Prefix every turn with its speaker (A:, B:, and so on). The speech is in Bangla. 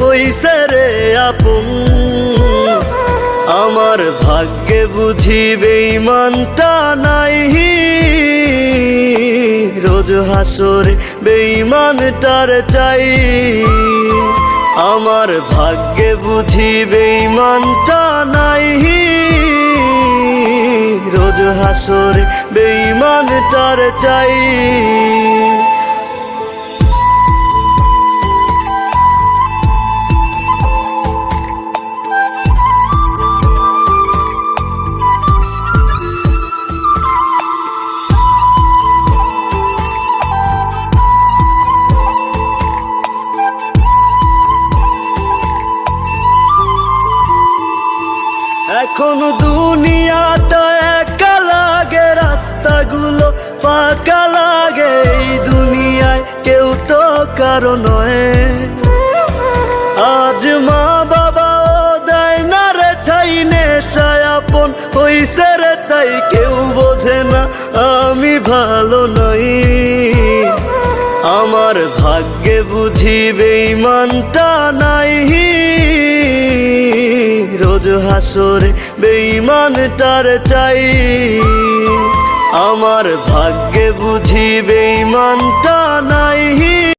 A: হইছে রে আপন। আমার ভাগ্যে বুঝি বেঈমানটা নাই, রোজ হাসরে বেঈমানটার চাই। আমার ভাগ্যে বুঝি বেঈমানটা নাই, রোজ হাসরে বেঈমানটার চাই। এখন দুনিয়াটা একা লাগে, রাস্তাগুলো ফাঁকা লাগে, এই দুনিয়ায় কেউ তো কারো নয়। আজ মা বাবাও দেয় না রে ঠাই, নেশায় আপন হইছে রে তাই কেউ বোঝে না আমি ভালো নই। আমার ভাগ্যে বুঝি বেঈমানটা নাই, রোজ হাসরে বেঈমানটার চাই। আমার ভাগ্যে বুঝি বেঈমানটা নাই,